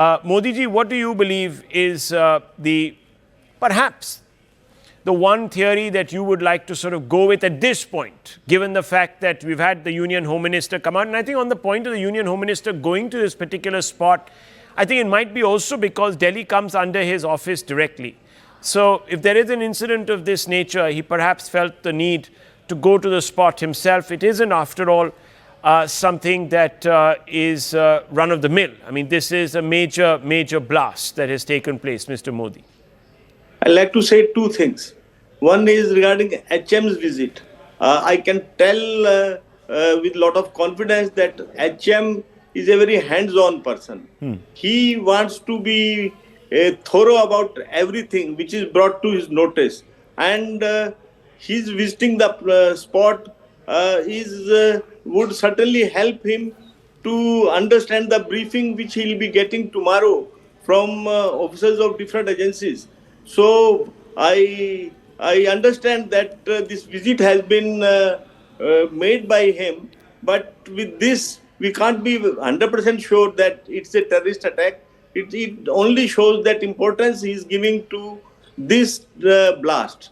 Modi ji, what do you believe is perhaps the one theory that you would like to sort of go with at this point, given the fact that we've had the Union Home Minister come out? And I think on the point of the Union Home Minister going to this particular spot, I think it might be also because Delhi comes under his office directly. So if there is an incident of this nature, he perhaps felt the need to go to the spot himself. It isn't, after all, something that is run of the mill. I mean, this is a major blast that has taken place, Mr. Modi. I'd like to say two things. One is regarding HM's visit. I can tell with a lot of confidence that HM is a very hands-on person. He wants to be thorough about everything which is brought to his notice. And his visiting the spot would certainly help him to understand the briefing which he will be getting tomorrow from officers of different agencies. So I understand that this visit has been made by him, but with this we can't be 100% sure that it's a terrorist attack. It only shows that importance he is giving to this blast.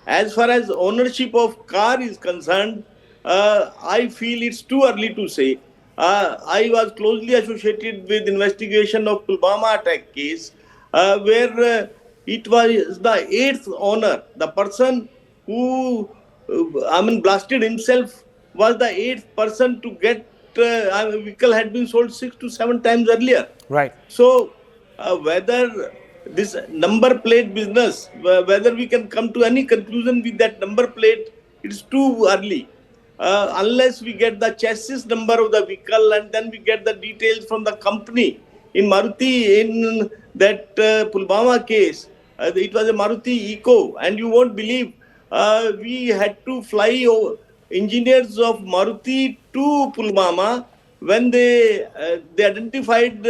As far as ownership of car is concerned, I feel it's too early to say. I was closely associated with investigation of Pulwama attack case, where it was the 8th owner, the person who blasted himself was the 8th person to get a vehicle had been sold 6 to 7 times earlier. Right. So whether this number plate business, whether we can come to any conclusion with that number plate, it's too early. Unless we get the chassis number of the vehicle and then we get the details from the company. In Maruti, in that Pulwama case, it was a Maruti Eco, and you won't believe we had to fly engineers of Maruti to Pulwama when they identified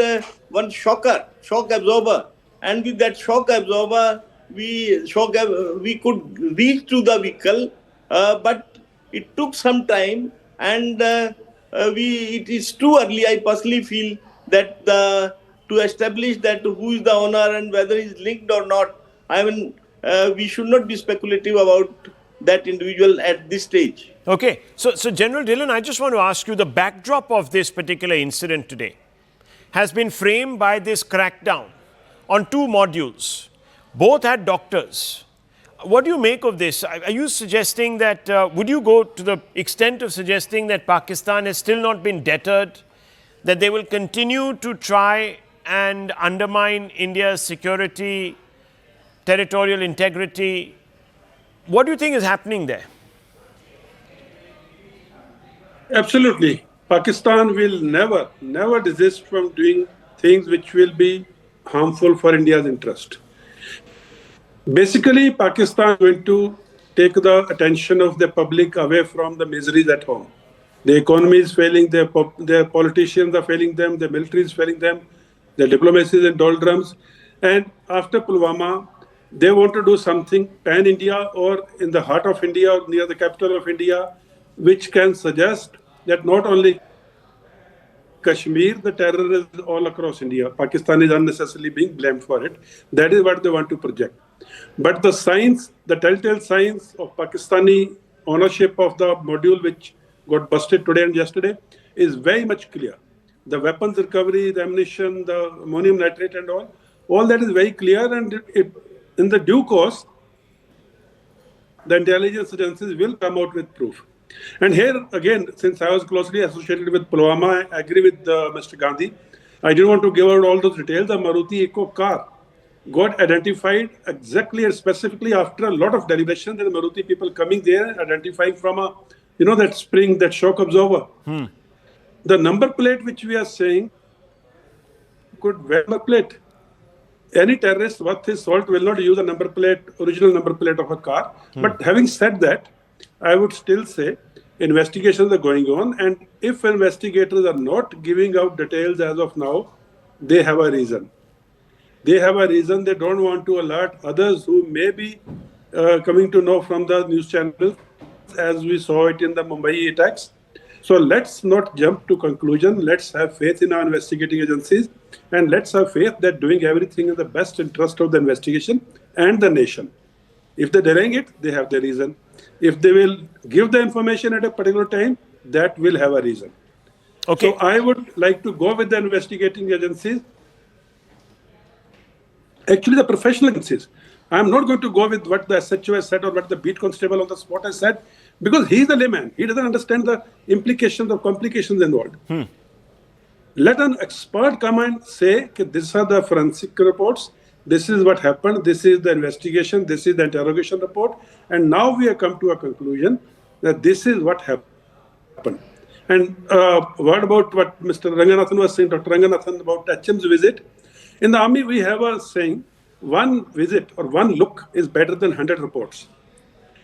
one shock absorber, and with that shock absorber we could reach to the vehicle, but it took some time, and it is too early. I personally feel that to establish that who is the owner and whether he is linked or not, we should not be speculative about that individual at this stage. Okay, so General Dhillon, I just want to ask you, the backdrop of this particular incident today has been framed by this crackdown on 2 modules. Both had doctors. What do you make of this? Are you suggesting that, would you go to the extent of suggesting that Pakistan has still not been deterred, that they will continue to try and undermine India's security, territorial integrity? What do you think is happening there? Absolutely. Pakistan will never desist from doing things which will be harmful for India's interest. Basically, Pakistan is going to take the attention of the public away from the miseries at home. The economy is failing, their politicians are failing them, the military is failing them, the diplomacy is in doldrums. And after Pulwama, they want to do something pan-India or in the heart of India or near the capital of India, which can suggest that not only Kashmir, the terror is all across India. Pakistan is unnecessarily being blamed for it. That is what they want to project. But the signs, the telltale signs of Pakistani ownership of the module which got busted today and yesterday is very much clear. The weapons recovery, the ammunition, the ammonium nitrate and all that is very clear, and in the due course, the intelligence agencies will come out with proof. And here again, since I was closely associated with Pulwama, I agree with Mr. Gandhi. I didn't want to give out all those details. The Maruti Eco car got identified exactly and specifically after a lot of deliberation. The Maruti people coming there, identifying from that spring, that shock absorber. The number plate which we are saying could wear number plate. Any terrorist worth his salt will not use a number plate, original number plate of a car. But having said that, I would still say investigations are going on, and if investigators are not giving out details as of now, they have a reason. They have a reason. They don't want to alert others who may be coming to know from the news channels, as we saw it in the Mumbai attacks. So let's not jump to conclusion. Let's have faith in our investigating agencies, and let's have faith that doing everything in the best interest of the investigation and the nation. If they're delaying it, they have their reason. If they will give the information at a particular time, that will have a reason. Okay. So I would like to go with the investigating agencies. Actually, the professional agencies. I'm not going to go with what the SHO has said or what the beat constable on the spot has said, because he's the layman. He doesn't understand the implications or complications involved. Let an expert come and say, these are the forensic reports, this is what happened, this is the investigation, this is the interrogation report, and now we have come to a conclusion that this is what happened. And what about what Mr. Ranganathan was saying, Dr. Ranganathan, about HM's visit? In the army, we have a saying, one visit or one look is better than 100 reports.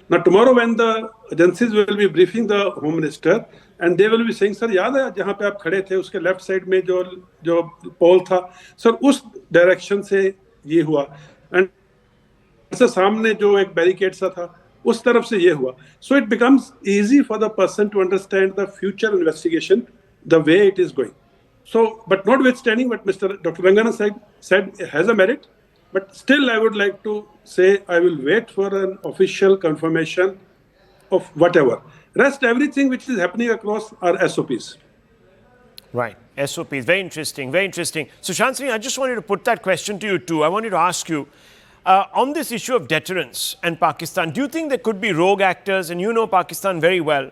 Now, tomorrow when the agencies will be briefing the Home Minister, and they will be saying, sir, याद है जहाँ पे आप खड़े थे उसके left side में जो पोल था, सर उस डायरेक्शन से ये हुआ, एंड ऐसे सामने जो एक बैरिकेड सा था उस तरफ से ये हुआ. So it becomes easy for the person to understand the future investigation, the way it is going. So, but notwithstanding what Mr. Dr. Rangana said has a merit, but still I would like to say I will wait for an official confirmation of whatever. Rest everything which is happening across are SOPs. Right, SOPs. Very interesting, very interesting. Sushant Singh, I just wanted to put that question to you too. I wanted to ask you, on this issue of deterrence and Pakistan, do you think there could be rogue actors, and you know Pakistan very well,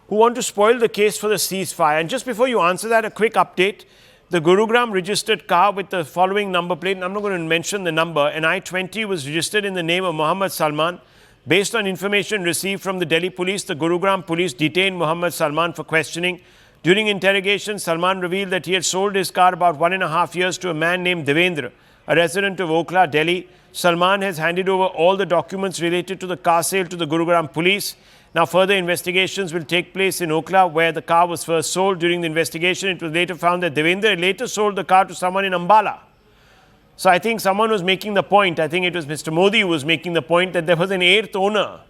who want to spoil the case for the ceasefire? And just before you answer that, a quick update. The Gurugram registered car with the following number plate, and I'm not going to mention the number, an I-20 was registered in the name of Muhammad Salman. Based on information received from the Delhi police, the Gurugram police detained Muhammad Salman for questioning. During interrogation, Salman revealed that he had sold his car about 1.5 years to a man named Devendra, a resident of Okhla, Delhi. Salman has handed over all the documents related to the car sale to the Gurugram police. Now, further investigations will take place in Okhla, where the car was first sold. During the investigation, it was later found that Devendra later sold the car to someone in Ambala. So I think someone was making the point, I think it was Mr. Modi who was making the point, that there was an eighth owner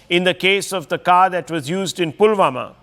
in the case of the car that was used in Pulwama.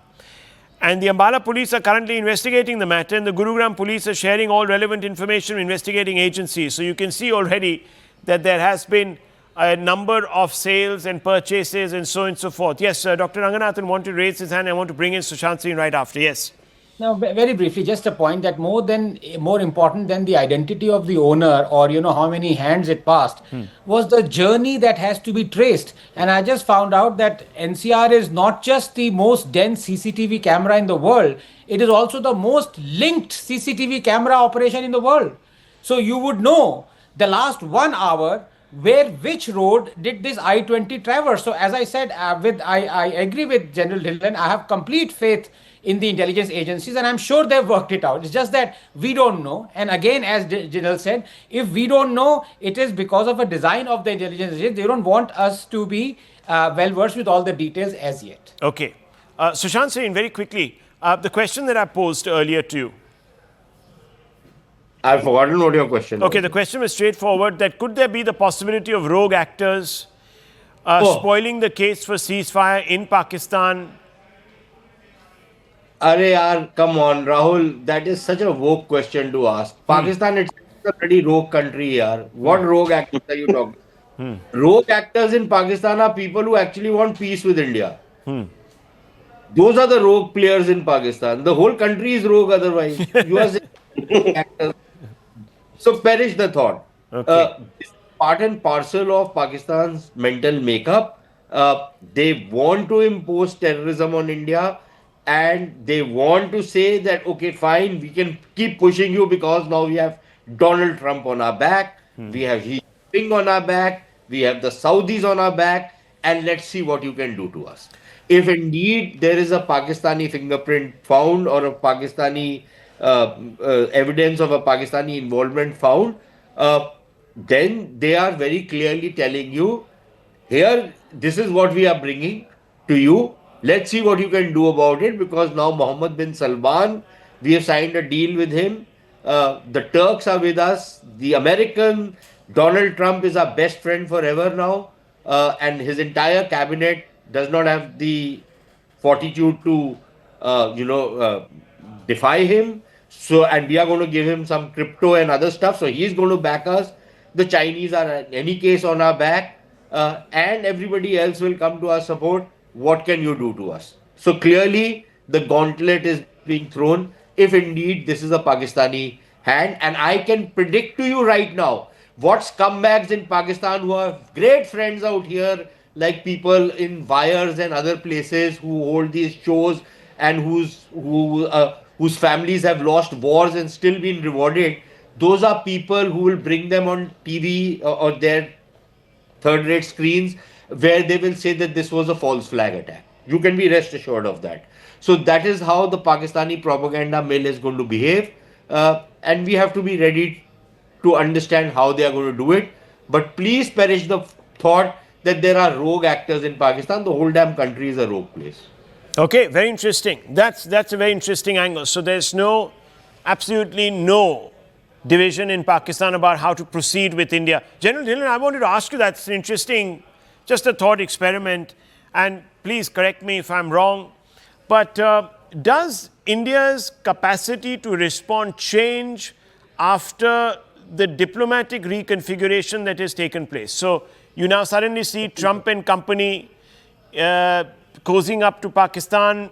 And the Ambala police are currently investigating the matter, and the Gurugram police are sharing all relevant information with investigating agencies. So you can see already that there has been a number of sales and purchases and so on and so forth. Yes, Dr. Ranganathan wanted to raise his hand. I want to bring in Sushant Singh right after. Yes. Now, very briefly, just a point that more important than the identity of the owner or how many hands it passed was the journey that has to be traced. And I just found out that NCR is not just the most dense CCTV camera in the world; it is also the most linked CCTV camera operation in the world. So you would know the last 1 hour which road did this I-20 traverse. So as I said, I agree with General Dhillon. I have complete faith in the intelligence agencies, and I'm sure they've worked it out. It's just that we don't know. And again, as General said, if we don't know, it is because of a design of the intelligence agencies. They don't want us to be well-versed with all the details as yet. Okay. Sushant Singh, very quickly, the question that I posed earlier to you. I've forgotten what your question was. Okay, the question was straightforward, that could there be the possibility of rogue actors spoiling the case for ceasefire in Pakistan? Arey yaar, come on, Rahul. That is such a woke question to ask. Pakistan is a pretty rogue country yaar. What rogue actors are you talking? Rogue actors in Pakistan are people who actually want peace with India. Those are the rogue players in Pakistan. The whole country is rogue otherwise. You are saying rogue actors. So perish the thought. Okay. This is part and parcel of Pakistan's mental makeup. They want to impose terrorism on India, and they want to say that, okay, fine, we can keep pushing you because now we have Donald Trump on our back, we have Xi Jinping on our back, we have the Saudis on our back, and let's see what you can do to us. If indeed there is a Pakistani fingerprint found or a Pakistani evidence of a Pakistani involvement found, then they are very clearly telling you, here, this is what we are bringing to you. Let's see what you can do about it, because now Mohammed bin Salman, we have signed a deal with him. The Turks are with us. The American, Donald Trump is our best friend forever now. And his entire cabinet does not have the fortitude to defy him. So, and we are going to give him some crypto and other stuff. So he's going to back us. The Chinese are in any case on our back, and everybody else will come to our support. What can you do to us? So clearly, the gauntlet is being thrown. If indeed this is a Pakistani hand, and I can predict to you right now what scumbags in Pakistan who have great friends out here, like people in wires and other places who hold these shows and whose families have lost wars and still been rewarded. Those are people who will bring them on TV or their third rate screens where they will say that this was a false flag attack. You can be rest assured of that. So that is how the Pakistani propaganda mill is going to behave. And we have to be ready to understand how they are going to do it. But please perish the thought that there are rogue actors in Pakistan. The whole damn country is a rogue place. Okay, very interesting. That's a very interesting angle. So there's absolutely no division in Pakistan about how to proceed with India. General Dhillon, I wanted to ask you, that's interesting, just a thought experiment, and please correct me if I'm wrong, but does India's capacity to respond change after the diplomatic reconfiguration that has taken place? So you now suddenly see Trump and company cozying up to Pakistan,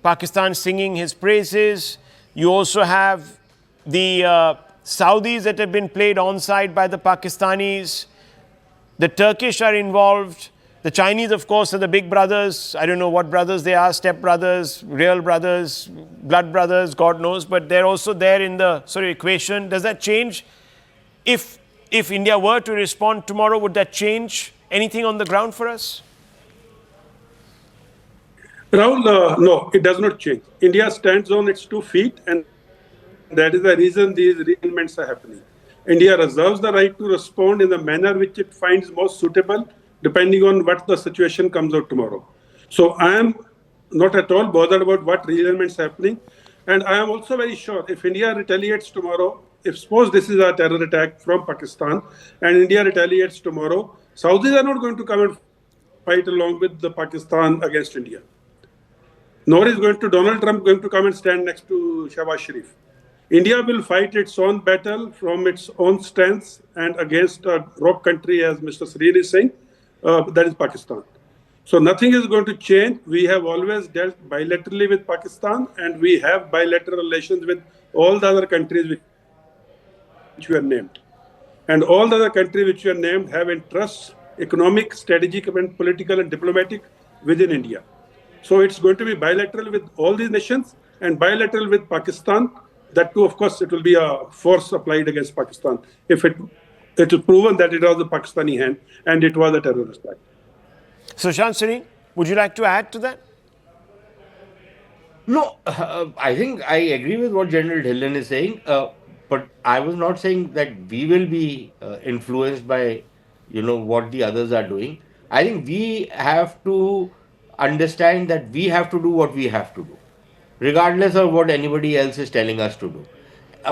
Pakistan singing his praises. You also have the Saudis that have been played onside by the Pakistanis. The Turkish are involved. The Chinese, of course, are the big brothers. I don't know what brothers they are, step brothers, real brothers, blood brothers, God knows. But they're also there in the sort of equation. Does that change? If India were to respond tomorrow, would that change anything on the ground for us? Rahul, no, it does not change. India stands on its 2 feet, and that is the reason these realignments are happening. India reserves the right to respond in the manner which it finds most suitable, depending on what the situation comes out tomorrow. So I am not at all bothered about what realignments are happening. And I am also very sure if India retaliates tomorrow, if suppose this is a terror attack from Pakistan and India retaliates tomorrow, Saudis are not going to come and fight along with the Pakistan against India. Nor is Donald Trump going to come and stand next to Shahbaz Sharif. India will fight its own battle from its own strengths and against a rogue country, as Mr. Sareen is saying, that is Pakistan. So nothing is going to change. We have always dealt bilaterally with Pakistan, and we have bilateral relations with all the other countries which were named. And all the other countries which were named have interests, economic, strategic, and political and diplomatic within India. So it's going to be bilateral with all these nations and bilateral with Pakistan. That too, of course, it will be a force applied against Pakistan if it is proven that it was the Pakistani hand and it was a terrorist act. So, Sareen, would you like to add to that? No, I think I agree with what General Dhillon is saying, but I was not saying that we will be influenced by, what the others are doing. I think we have to understand that we have to do what we have to do, regardless of what anybody else is telling us to do.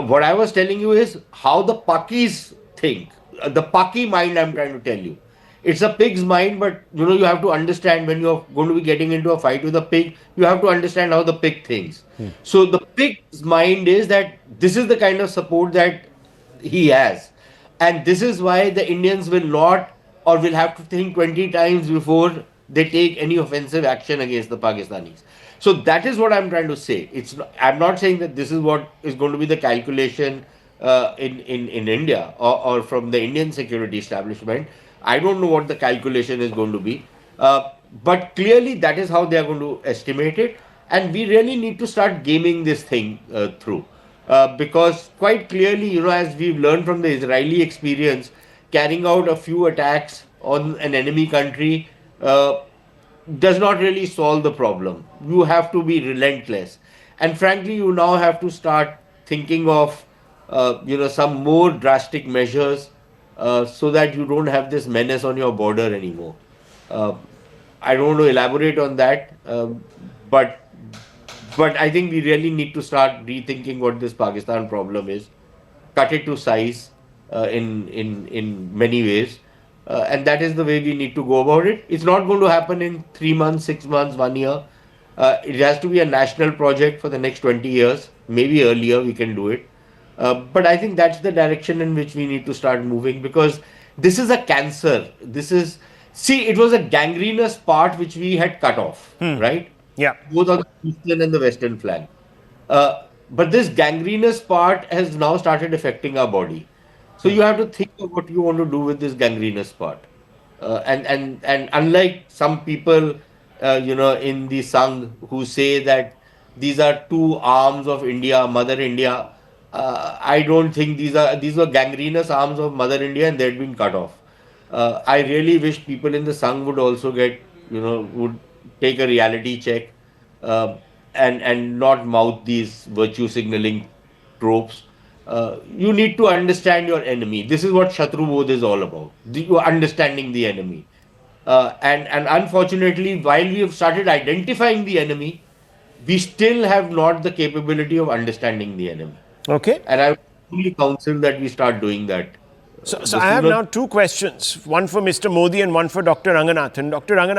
What I was telling you is how the Pakis think. The Paki mind, I'm trying to tell you. It's a pig's mind, but you have to understand when you're going to be getting into a fight with a pig, you have to understand how the pig thinks. So the pig's mind is that this is the kind of support that he has. And this is why the Indians will not or will have to think 20 times before they take any offensive action against the Pakistanis. So that is what I'm trying to say. I'm not saying that this is what is going to be the calculation in India or from the Indian security establishment. I don't know what the calculation is going to be. But clearly that is how they are going to estimate it. And we really need to start gaming this thing through. Because quite clearly, as we've learned from the Israeli experience, carrying out a few attacks on an enemy country does not really solve the problem. You have to be relentless. And frankly, you now have to start thinking of, some more drastic measures so that you don't have this menace on your border anymore. I don't want to elaborate on that, but I think we really need to start rethinking what this Pakistan problem is, cut it to size in many ways. And that is the way we need to go about it. It's not going to happen in 3 months, 6 months, 1 year. It has to be a national project for the next 20 years. Maybe earlier we can do it. But I think that's the direction in which we need to start moving, because this is a cancer. See, it was a gangrenous part which we had cut off, right? Yeah. Both on the eastern and the western flank. But this gangrenous part has now started affecting our body. So you have to think of what you want to do with this gangrenous part. And unlike some people, in the Sangh who say that these are two arms of India, Mother India, I don't think these were gangrenous arms of Mother India, and they had been cut off. I really wish people in the Sangh would also would take a reality check, uh, and not mouth these virtue signaling tropes. You need to understand your enemy. This is what Shatru Bodh is all about. You understanding the enemy. And unfortunately, while we have started identifying the enemy, we still have not the capability of understanding the enemy. Okay. And I would only counsel that we start doing that. So The I have sooner- now two questions, one for Mr. Modi and one for Dr. Ranganathan. Dr. Ranganathan,